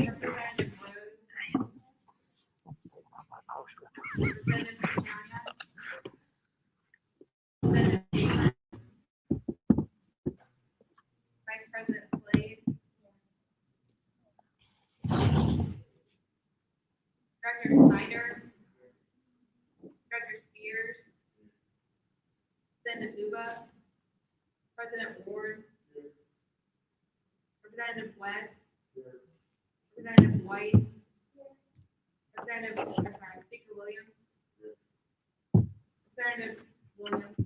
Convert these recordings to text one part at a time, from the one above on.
Representative Rhodes. Representative Tatiana. Representative Taylor. Vice President Slade. Director Snyder. Director Spears. Representative Luba. President Ward. Representative West. Representative White. Speaker Williams. Representative Williams.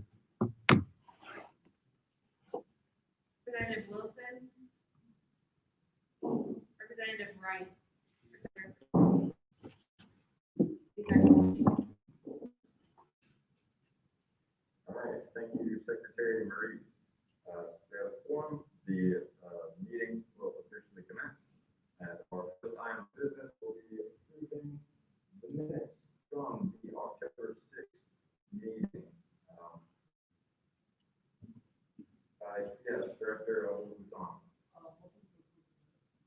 Representative Wilson. Representative Wright. All right, thank you, Secretary Marie. We have a forum. The meeting will officially commence. And our first item of business will be approving the minutes from the October 6th meeting. Yes, Director Luzon.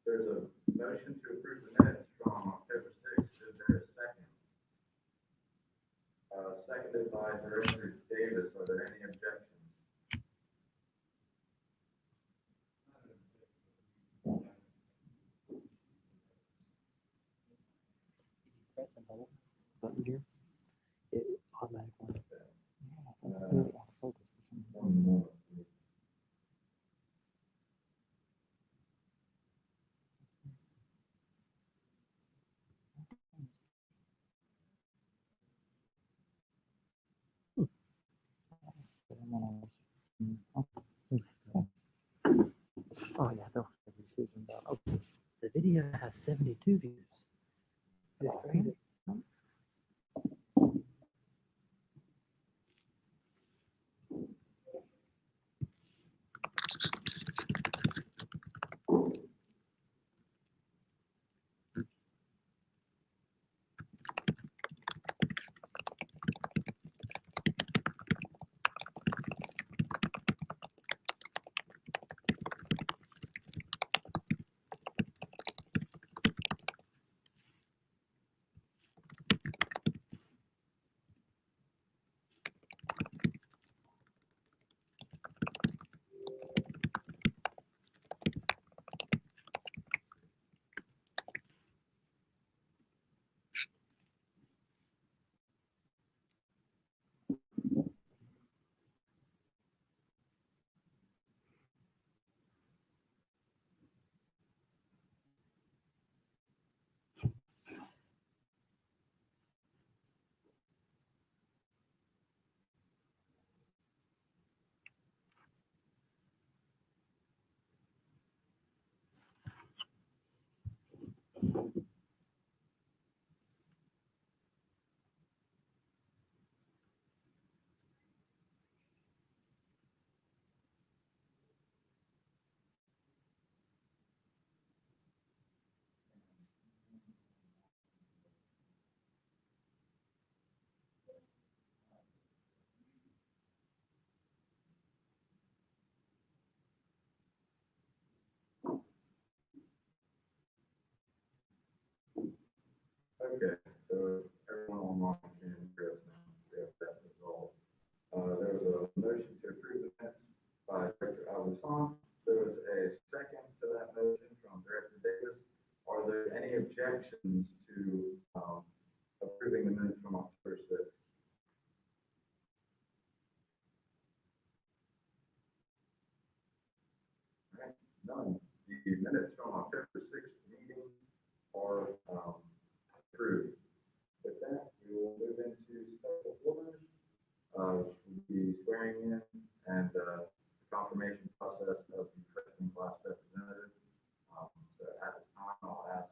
There's a motion to approve the minutes from October 6th. Is there a second? Seconded by Director Davis. Are there any objections? Press the button here, it automatically. Really out of focus for some reason. One more, please. Oh yeah, they'll have reviews about. Okay, the video has 72 views. It's crazy. Okay, so everyone online can hear us now. We have that resolved. There was a motion to approve the minutes by Director Alvarez. There was a second to that motion from Director Davis. Are there any objections to approving the minutes from October 6th? All right, none. The minutes from October 6th meeting are approved. With that, we will move into special orders, which will be swearing in and the confirmation process of the freshman class representative. So at this time, I'll ask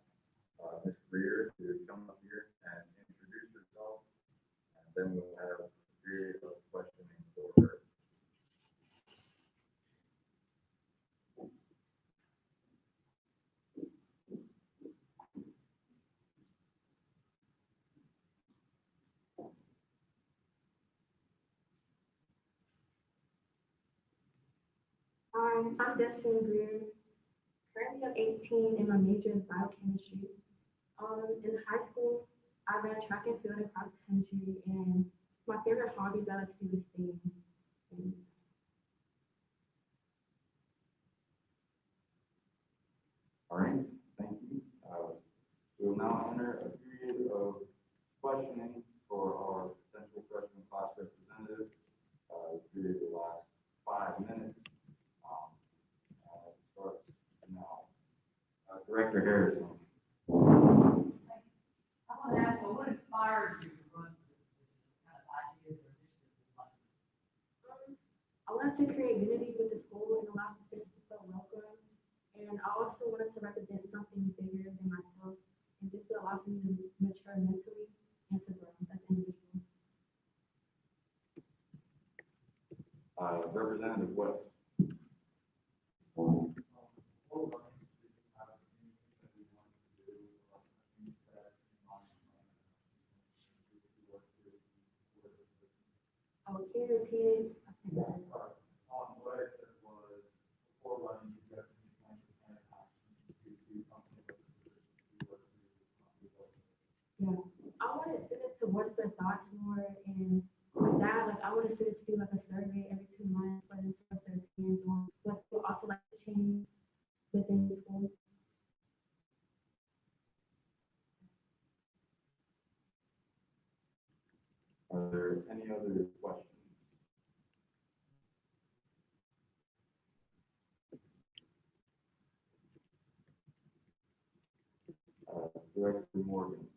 Ms. Greer to come up here and introduce herself, and then we'll have a period of questioning for her. I'm Destiny Greer, currently currently I'm 18 and my major is biochemistry. In high school, I ran track and field and cross country, and my favorite hobbies I like to do is sing. And All right, thank you. We will now enter a period of questioning for our potential freshman class representative. The period will last 5 minutes. And it starts now. Director Harrison. I want to ask, well, what inspired you to run for this position? What kind of ideas or initiatives in life? I wanted to create unity with the school and allow the students to feel welcome. And I also wanted to represent something bigger than myself. And this would allow me to mature mentally and to grow as an individual. Representative West. Oh, can you repeat it? Okay. What I said was, before running, you have to be plan of action to do something with the position you work with. Yeah, I wanted students to voice their thoughts more, and with that, like I wanted students to do like a survey every 2 months for them to put their opinions on what they also like to change within the school. Are there any other questions? Director Morgan.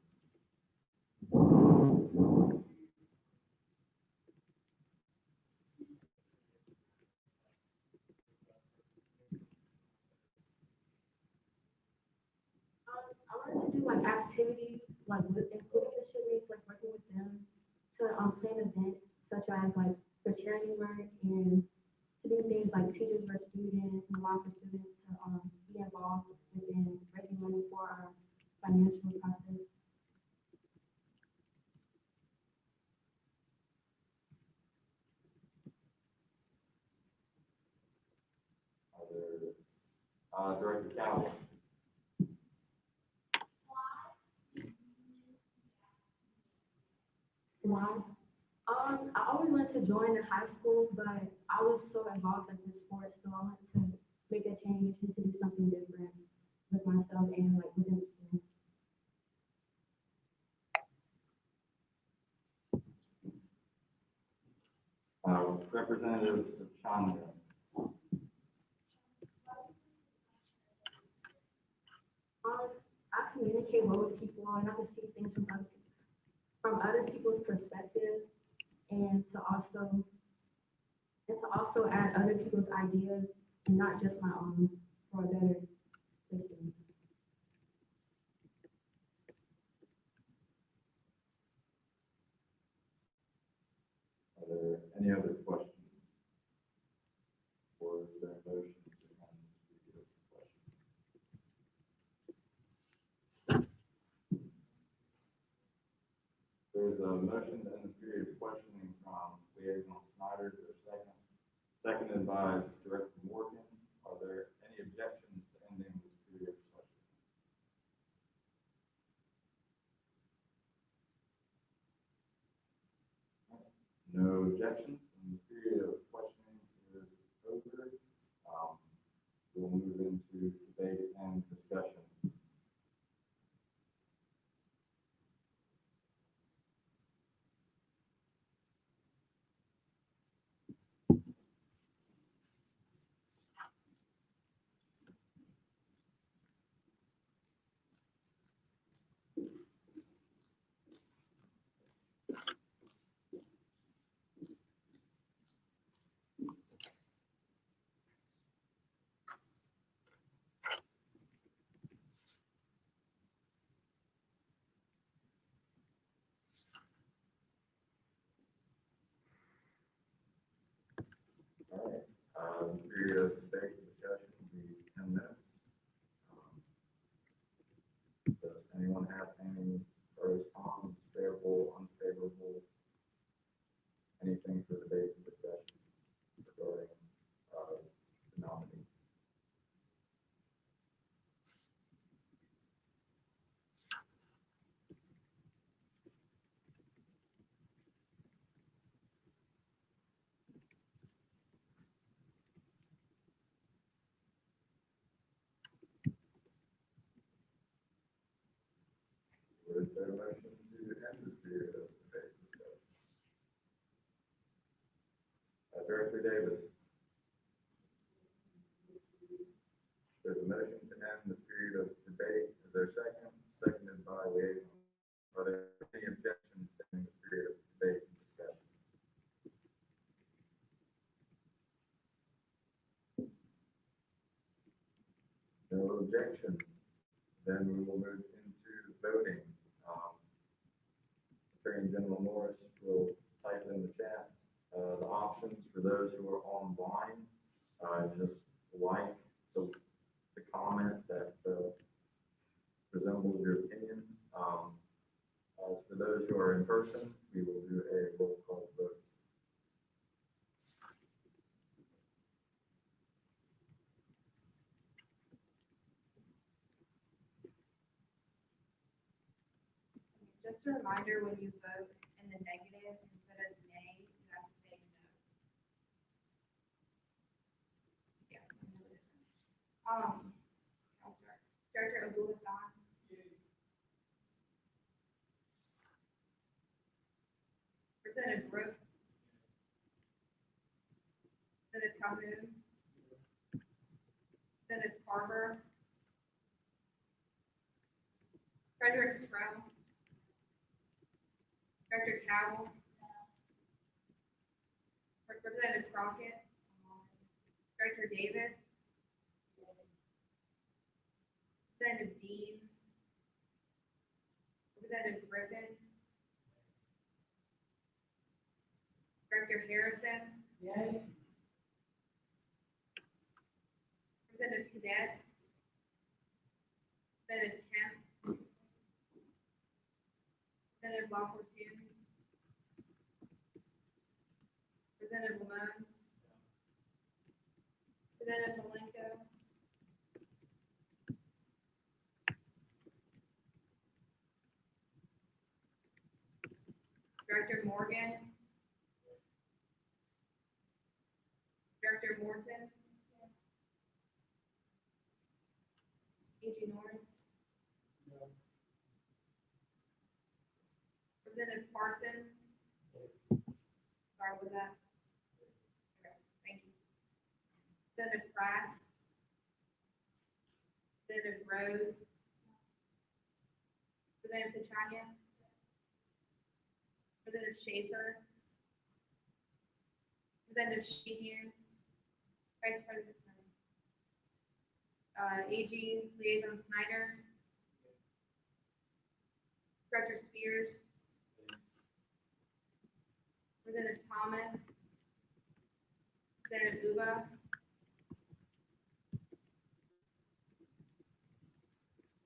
I wanted to do like activities, like with including the shipmates, like working with them to plan events such as like for charity work and to do things like teachers versus students and allow for students to be involved within raising money for our financial process. Are there, Director Calvin. Why? I always wanted to join in high school, but I was so involved in the sports, so I wanted to make a change and to do something different with myself and like within the school. Representative Chandra. I communicate well with people and I can see things from other people's perspectives and to also add other people's ideas and not just my own for a better system. Are there any other questions? Or is there a motion to end the period of questions? There's a motion to end the period of questioning from Liaison Snyder. Is there a second? Seconded by Director Morgan. Are there any objections to ending this period of questioning? No objections, and the period of questioning is over. We'll move into debate and discussion. All right, the period of debate and discussion will be 10 minutes. Does anyone have any pros, cons, favorable, unfavorable, anything for debate and discussion regarding the nominee? Is there a motion to end this period of debate and discussion? Director Davis. There's a motion to end the period of debate. Is there a second? Seconded by liaison. Are there any objections to ending the period of debate and discussion? No objections. Then we will move into voting. Attorney General Norris will type in the chat, the options for those who are online. Just like the comment that, resembles your opinion. As for those who are in person, we will do a roll call vote. Just a reminder, when you vote in the negative instead of nay, you have to say no. Yes, I know the difference. Counselor, Director Abu Hassan. Representative Brooks. Representative Calhoun. Representative Carver. Frederick Cottrell. Director Cowell. Representative Crockett. Director Davis. Representative Dean. Representative Griffin. Director Harrison. Yay. Representative Cadet. Representative Kemp. Representative Lafortune. Representative Lamone. Representative Malenko. Director Morgan. Director Morton. A.G. Norris. Representative Parsons. Sorry, was that? Okay, thank you. Representative Pratt. Representative Rose. Representative Sachanya. Representative Schaefer. Representative Sheehan. Vice President. AG Liaison Snyder. Director Spears. Representative Thomas. Representative Uva.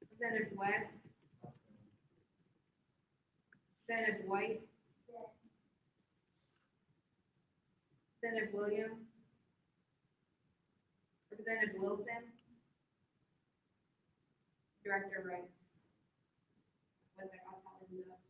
Representative West. Representative White. Representative Williams. Representative Wilson. Director Wright. Was that all tallied up?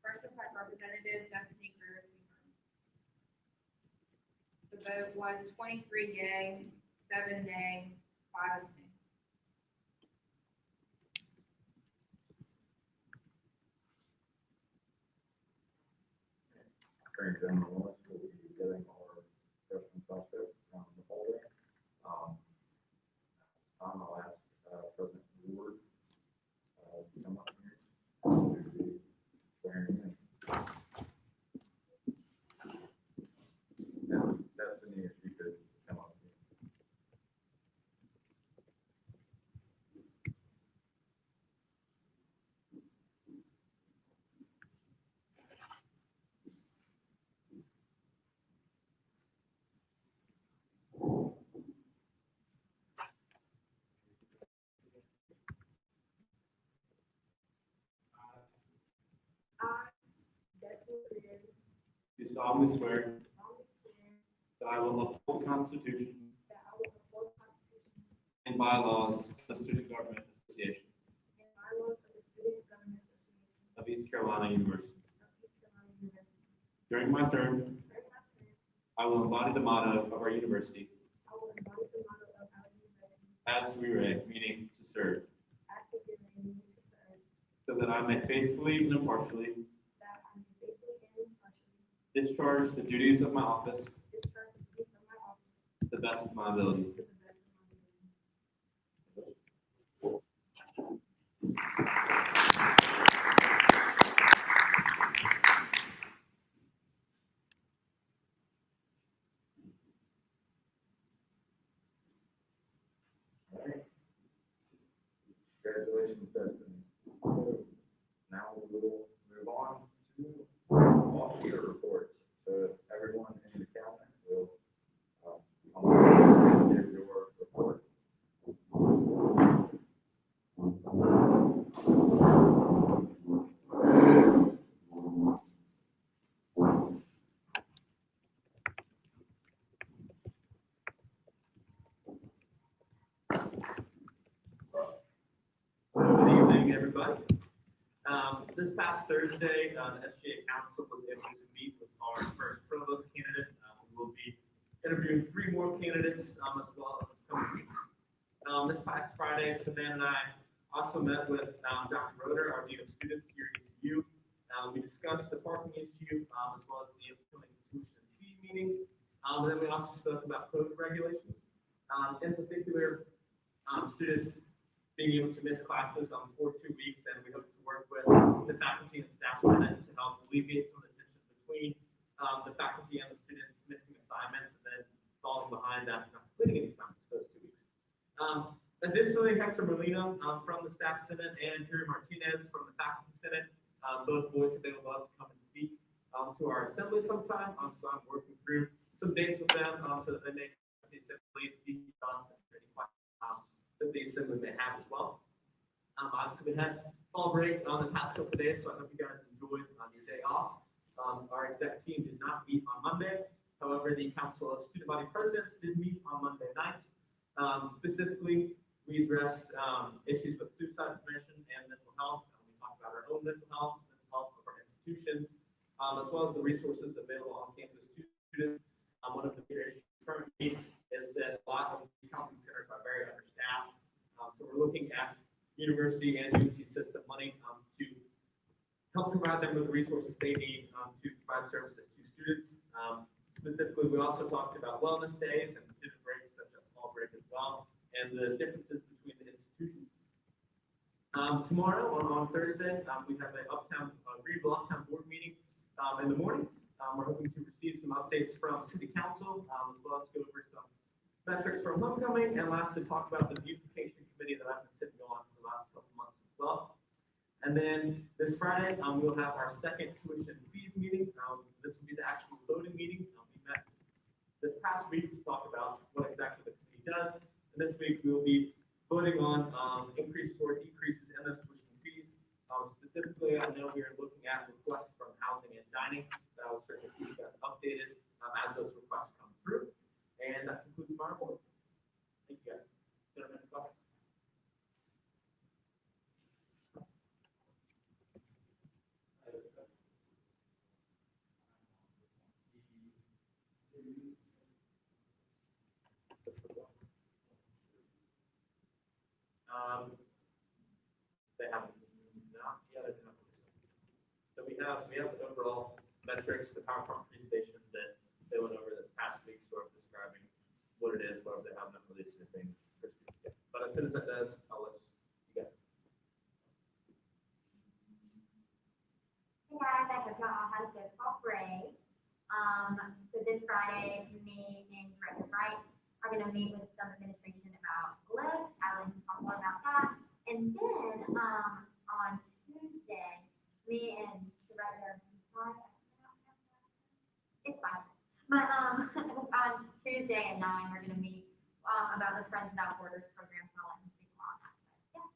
First we'll have Representative Destiny Greer speaker. The vote was 23 yea, 7 nay, 5 abstain. Turning down the list, we'll be getting our freshman prospect from the hallway. I'll ask, President Ward, to come up here to be swearing in. Now, Destiny, if you could come up here. I, Destiny Greer, Do solemnly swear solemnly swear that I will uphold the Constitution that I will uphold the Constitution and bylaws of the Student Government Association and bylaws of the Student Government Association of East Carolina University. of East Carolina University. During my term, During my term, I will embody the motto of our university, I will embody the motto of our university, as we read, meaning to serve, as it is in me to serve, so that I may faithfully and impartially that I may faithfully and impartially discharge the duties of my office discharge the duties of my office to the best of my ability. to the best of my ability. All right. Congratulations, Destiny. Now we will move on to officer reports. So everyone in the county will, give your report. Good evening, everybody. This past Thursday, the SGA Council was able to meet with our first provost candidate. We will be interviewing 3 more candidates as well in the coming weeks. This past Friday, Savannah and I also met with Dr. Roeder, our Dean of Students here at ECU. We discussed the parking issue as well as the upcoming tuition fee meetings. And then we also spoke about COVID regulations. In particular, students being able to miss classes for 2 weeks, and we hope to work with the faculty and staff senate to help alleviate some of the tension between the faculty and the students missing assignments and then falling behind after not completing any assignments those 2 weeks. Additionally, Hector Molina from the staff senate and Jerry Martinez from the faculty senate, both voiced that they would love to come and speak to our assembly sometime. So I'm working through some dates with them so that they may the assembly speak on any questions that the assembly may have as well. Obviously, we had fall break on the past couple of days, so I hope you guys enjoyed your day off. Our exec team did not meet on Monday. However, the Council of Student Body Presidents did meet on Monday night. Specifically, we addressed issues with suicide prevention and mental health. We talked about our own mental health of our institutions, as well as the resources available on campus to students. One of the issues currently is that a lot of these counseling centers are very understaffed. So we're looking at university and UT system money to help provide them with the resources they need to provide services to students. Specifically, we also talked about wellness days and student breaks, such as fall break as well, and the differences between the institutions. Tomorrow, on Thursday, we have an Greenville Uptown Board meeting in the morning. We're hoping to receive some updates from City Council, as well as go over some metrics from homecoming, and lastly, talk about the beautification committee that I've been sitting on for the last couple months as well. And then this Friday, we'll have our second tuition fees meeting. This will be the actual voting meeting. We met this past week to talk about what exactly the committee does. And this week, we will be voting on increases or decreases in those tuition fees. Specifically, I know we are looking at requests from housing and dining. That will certainly keep you guys updated as those requests come through. And that concludes my report. Thank you guys. Gentlemen, go ahead. we have the overall metrics, the PowerPoint presentation that they went over this past week, sort of describing what it is, but they have not released anything for students yet. But as soon as that does, I'll let you guys. Hey guys, I hope y'all all had a good fall break. So this Friday, me and Director Wright are gonna meet with some administration about GLIS. Alan can talk more about that. And then, on Tuesday, me and Director, it's fine. But, on Tuesday at 9, we're gonna meet, about the Friends Without Borders program, so I'll let him speak more on that. But,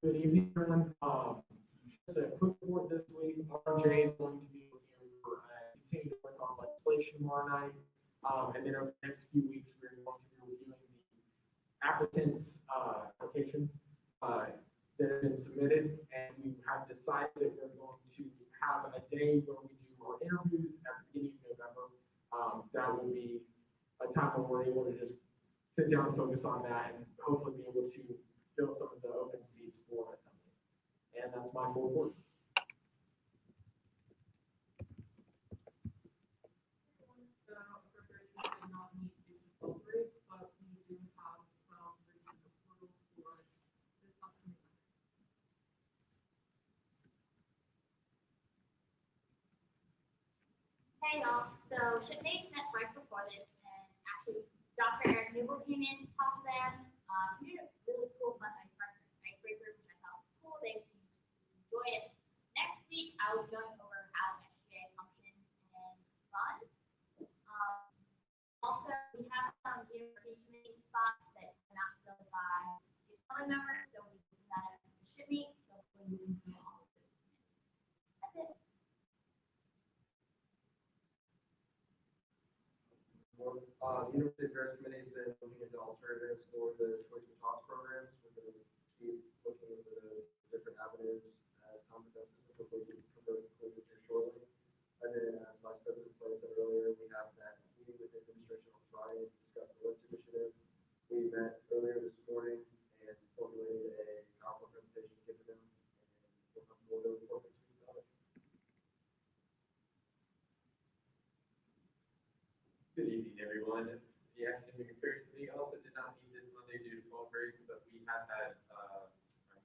yeah. Good evening, everyone. Just a quick report this week, RJ is going to be looking for, continue to work on legislation tomorrow night. And then over the next few weeks, we're going to be reviewing the applications, that have been submitted. And we have decided that we're going to have a day where we do our interviews at the beginning of November. That will be a time when we're able to just sit down and focus on that and hopefully be able to fill some of the open seats for assembly. And that's my full report. Appropriations did not need to be appropriate, but we do have some recent approval for this upcoming. Hey y'all, so shipmates met right before this, and actually Dr. Eric Newell came in to talk to them. He did a really cool fun icebreaker, which I thought was cool. They seemed to enjoy it. Next week, I will be going over how SGA functions and runs. Also, we have some university committee spots that are not filled by the assembly members, so we do that at the shipmates, so we can do all of those. That's it. The University Affairs Committee has been looking into alternatives for the Choice of Talks programs. We're going to keep looking into the different avenues as time progresses, and hopefully we can come to a conclusion here shortly. And then, as Vice President Slade said earlier, we have that meeting with the administration on Friday to discuss the LIFT initiative. We met earlier this morning and formulated a PowerPoint presentation given them, and we'll come forward to report next week about it. Good evening, everyone. The Academic Affairs Committee also did not meet this Monday due to fall break, but we have had our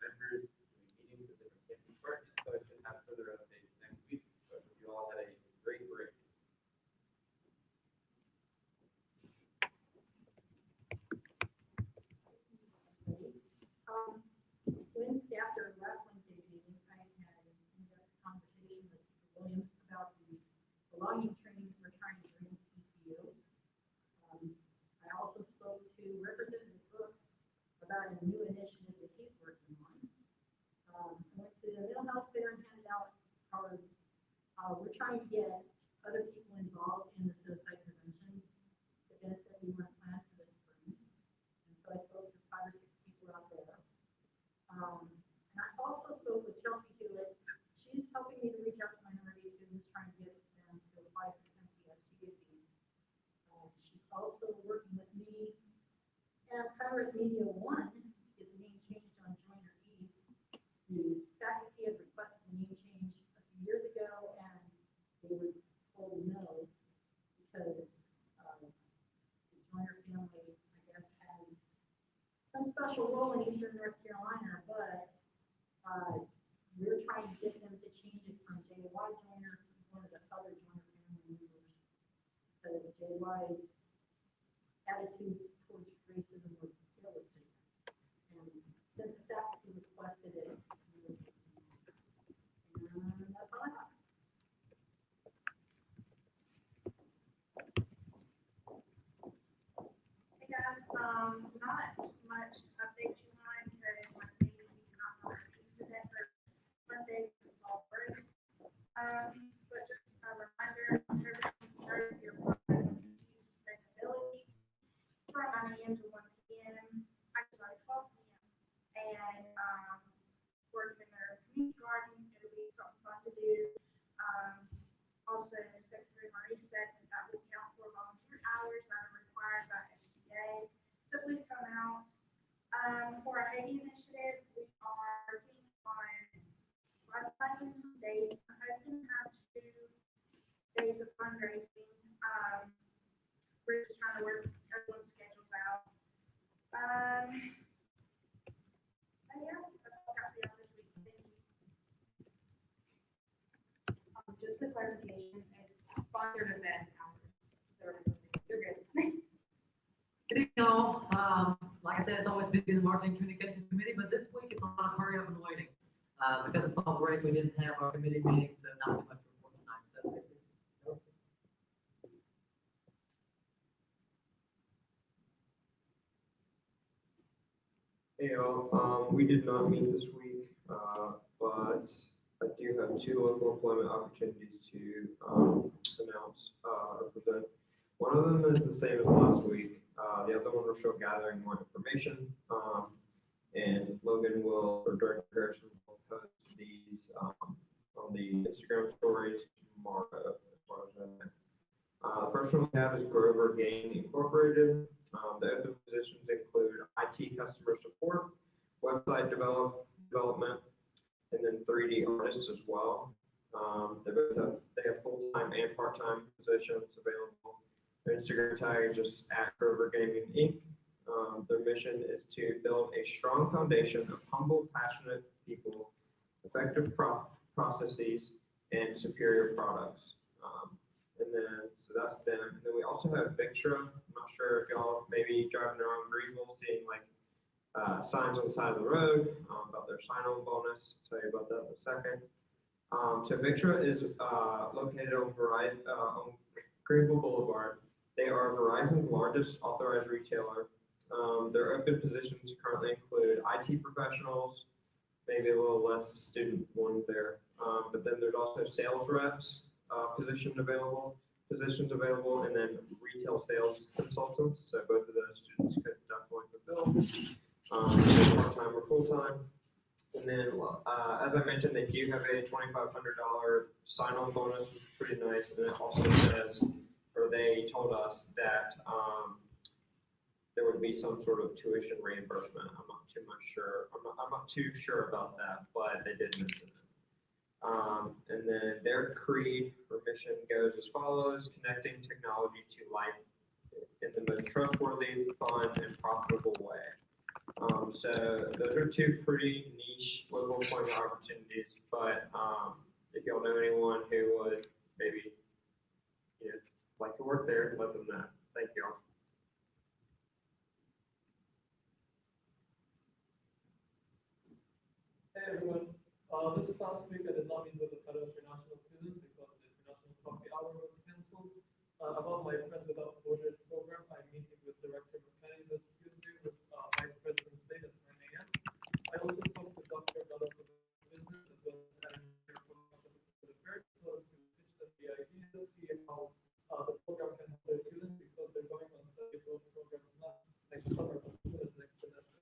members doing meetings with different campus partners, so I should have further updates next week. But you all had a great break. Wednesday, after last Wednesday's meeting, I had an in-depth conversation with Mr. Williams about the belonging training we're trying to bring to ECU. I also spoke to Representative Brooks about a new initiative that he's working on. I went to the mental health fair and handed out cards. We're trying to get other people involved in the suicide prevention event that we want to plan for this spring. And so I spoke to 5 or 6 people out there. And I also spoke with Chelsea Hewitt. She's helping me to reach out to minority students, trying to get them to apply for MPS GSEs. She's also working with me and Pirate Media One to get the name changed on Joiner East. The faculty had requested the name change a few years ago, and they were told no because the Joiner family, I guess, has some special role in Eastern North Carolina, but we're trying to get them to change it from JY Joiner to one of the other Joiner family members, because JY's attitudes towards racism were fairly different. And since the faculty requested it, and that's all I have. Hey guys, not much update tonight because my meeting did not want to do that for Monday for fall break. But just a reminder, everyone, your sustainability from 9 a.m. to 1 p.m. Actually 12 p.m. And working in their community garden, it'll be something fun to do. Also, Secretary Marie said that would count for volunteer hours that are required by SBA. So please come out. For our Haiti initiative, we are working on finalizing some dates. I'm hoping to have 2 days of fundraising. We're just trying to work everyone's schedules out. But yeah, that's all I got for y'all this week. Thank you. Just a clarification, it's sponsored event hours. So you're good. Good evening, all. Like I said, it's always busy in the Marketing Communications Committee, but this week it's a lot of hurry up and waiting. Because of fall break, we didn't have our committee meeting, so not too much to report tonight. So, Hey, all, we did not meet this week, but I do have 2 local employment opportunities to, announce, or present. One of them is the same as last week. The other one, we're still gathering more information. And Logan will, or Director Harrison will post these, on the Instagram stories tomorrow, as far as I know. The first one we have is Grover Game Incorporated. The open positions include IT customer support, website development, and then 3D artists as well. They have full-time and part-time positions available. Their Instagram tag is just at Grover Gaming Inc. Their mission is to build a strong foundation of humble, passionate people, effective processes, and superior products. And then, so that's them. And then we also have Victra. I'm not sure if y'all maybe driving around Greenville seeing like signs on the side of the road about their sign-on bonus. I'll tell you about that in a second. So Victra is located on on Greenville Boulevard. They are Verizon's largest authorized retailer. Their open positions currently include IT professionals, maybe a little less student ones there. But then there's also sales reps positions available, and then retail sales consultants. So both of those students could definitely fulfill part-time or full-time. And then, as I mentioned, they do have a $2,500 sign-on bonus, which is pretty nice. And it also says, or they told us that there would be some sort of tuition reimbursement. I'm not too much sure. I'm not too sure about that, but they did mention it. And then their creed or mission goes as follows: connecting technology to life in the most trustworthy, fun, and profitable way. So those are 2 pretty niche local employment opportunities, but if y'all know anyone who would maybe like to work there, let them know. Thank y'all. Hey everyone, this past week I did not meet with the fellow international students because the international coffee hour was cancelled. About my Friends Without Borders program, I'm meeting with Director McKenney this Tuesday with Vice President State at 9 a.m. I also spoke to Dr. Bella for the business as well as Adam for the fair, so to pitch them the idea, see how the program can help their students because they're going on study abroad program not next summer, but as next semester.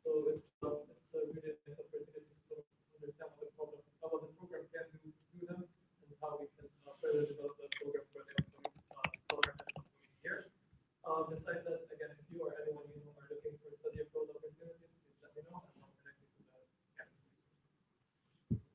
So it's a really nice opportunity to understand what the program can do to them and how we can further develop the program for the upcoming summer and upcoming year. Besides that, again, if you or anyone you know are looking for study abroad opportunities, please let me know and I'll connect you to the campus resources.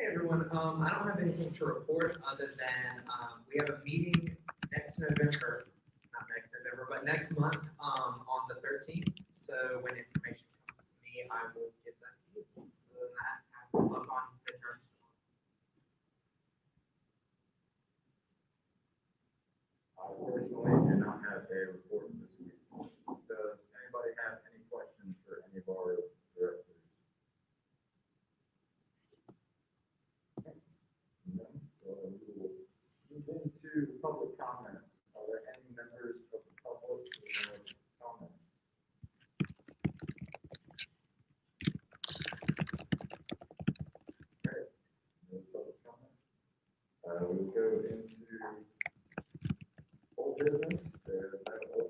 hey everyone, I don't have anything to report other than we have a meeting next November, not next November, but next month on the 13th. So when information comes to me, I will get that to you. Other than that, have good luck on midterms. I personally do not have a report this week. Does anybody have any questions for any of our directors? No? So we will move into public comments. Are there any members of the public who have comments? Okay, no public comment. We'll go into old business. There's no old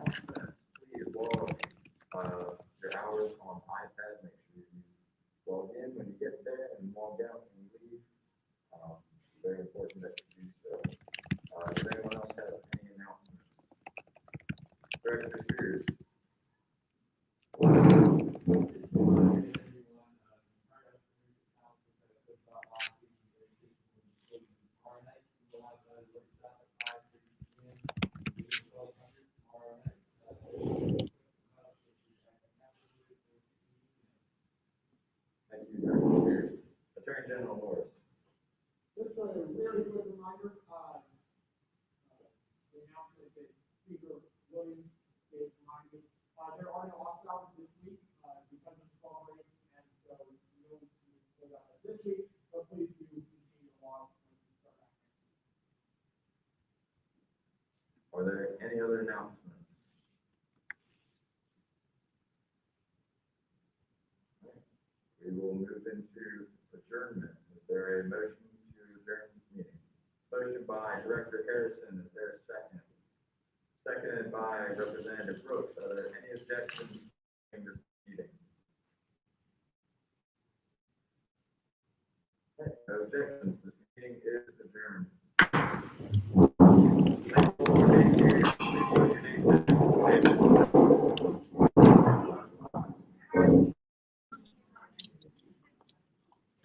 announcements, please log, your hours on iPad, make sure you log in when you get there and log out when you leave. Very important that you do so. Does anyone else have any announcements? Director Spears. Thank you, Director Spears. Attorney General Morris. Just a really quick reminder, the announcement that Speaker Williams gave reminded, there are no opt-outs this week, because of fall break, and so you don't need to fill out this week, but please do continue to log when you start back. Are there any other announcements? We will move into adjournment. Is there a motion to adjourn this meeting? Motion by Director Harrison, is there a second? Seconded by Representative Brooks. Are there any objections in this meeting? Okay, no objections. This meeting is adjourned.